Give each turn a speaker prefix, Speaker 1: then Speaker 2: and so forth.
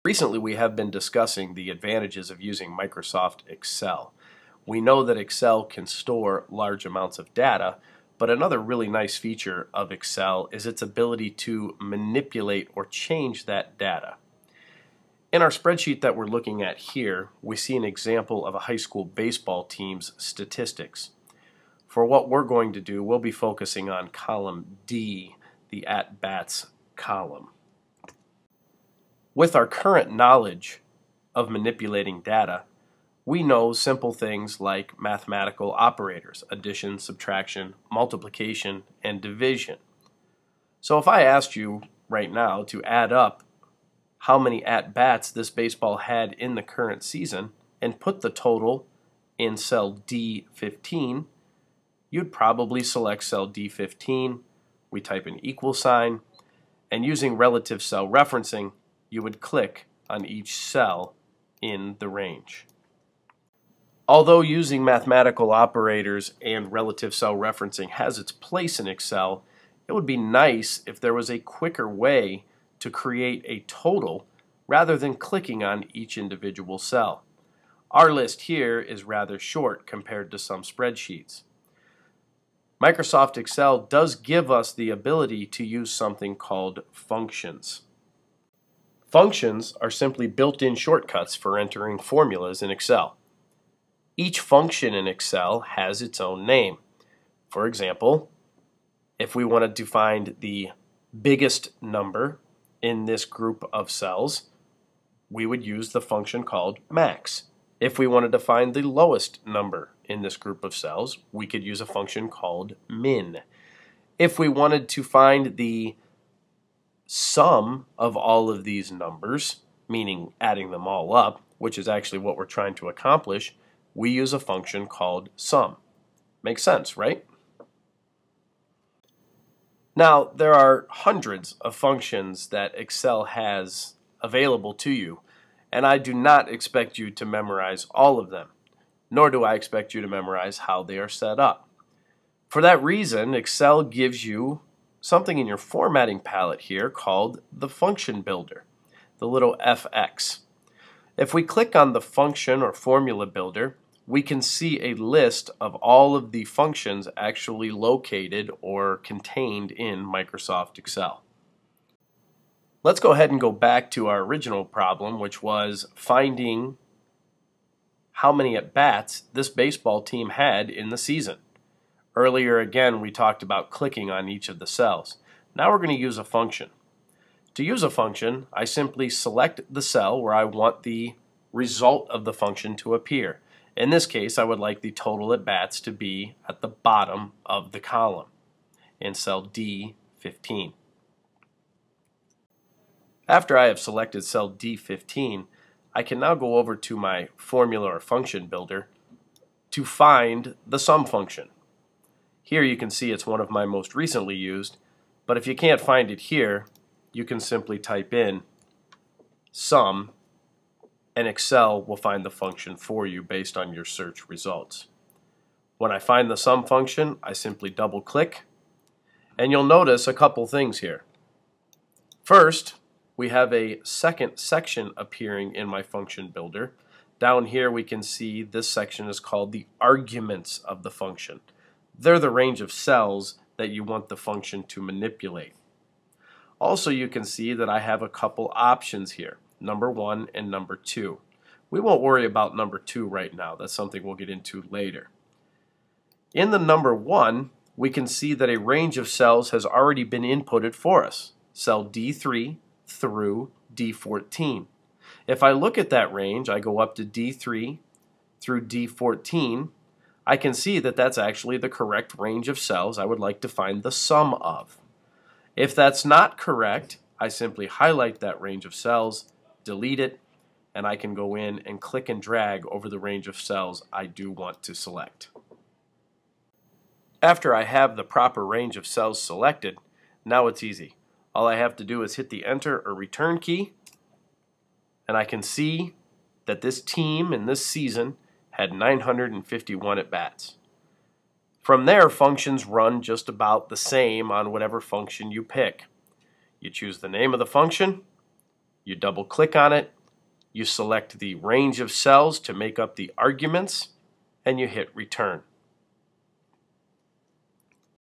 Speaker 1: Recently, we have been discussing the advantages of using Microsoft Excel. We know that Excel can store large amounts of data, but another really nice feature of Excel is its ability to manipulate or change that data. In our spreadsheet that we're looking at here, we see an example of a high school baseball team's statistics. For what we're going to do, we'll be focusing on column D, the at-bats column. With our current knowledge of manipulating data, we know simple things like mathematical operators, addition, subtraction, multiplication, and division. So if I asked you right now to add up how many at-bats this baseball had in the current season and put the total in cell D15, you'd probably select cell D15, we type an equal sign, and using relative cell referencing, you would click on each cell in the range. Although using mathematical operators and relative cell referencing has its place in Excel, it would be nice if there was a quicker way to create a total rather than clicking on each individual cell. Our list here is rather short compared to some spreadsheets. Microsoft Excel does give us the ability to use something called functions. Functions are simply built-in shortcuts for entering formulas in Excel. Each function in Excel has its own name. For example, if we wanted to find the biggest number in this group of cells, we would use the function called max. If we wanted to find the lowest number in this group of cells, we could use a function called min. If we wanted to find the sum of all of these numbers, meaning adding them all up, which is actually what we're trying to accomplish, we use a function called sum. Makes sense, right? Now, there are hundreds of functions that Excel has available to you, and I do not expect you to memorize all of them, nor do I expect you to memorize how they are set up. For that reason, Excel gives you something in your formatting palette here called the function builder, the little FX. If we click on the function or formula builder, we can see a list of all of the functions actually located or contained in Microsoft Excel. Let's go ahead and go back to our original problem, which was finding how many at-bats this baseball team had in the season. Earlier again we talked about clicking on each of the cells. Now we're going to use a function. To use a function, I simply select the cell where I want the result of the function to appear. In this case, I would like the total at-bats to be at the bottom of the column in cell D15. After I have selected cell D15, I can now go over to my formula or function builder to find the sum function. Here you can see it's one of my most recently used, but if you can't find it here, you can simply type in sum, and Excel will find the function for you based on your search results. When I find the sum function, I simply double click, and you'll notice a couple things here. First, we have a second section appearing in my function builder. Down here we can see this section is called the arguments of the function. They're the range of cells that you want the function to manipulate. Also, you can see that I have a couple options here, number 1 and number 2. We won't worry about number 2 right now. That's something we'll get into later. In the number 1, we can see that a range of cells has already been inputted for us, cell D3 through D14. If I look at that range, I go up to D3 through D14, I can see that that's actually the correct range of cells I would like to find the sum of. If that's not correct, I simply highlight that range of cells, delete it, and I can go in and click and drag over the range of cells I do want to select. After I have the proper range of cells selected, now it's easy. All I have to do is hit the Enter or Return key, and I can see that this team in this season had 951 at-bats. From there, functions run just about the same on whatever function you pick. You choose the name of the function, You double click on it, you select the range of cells to make up the arguments, and you hit return.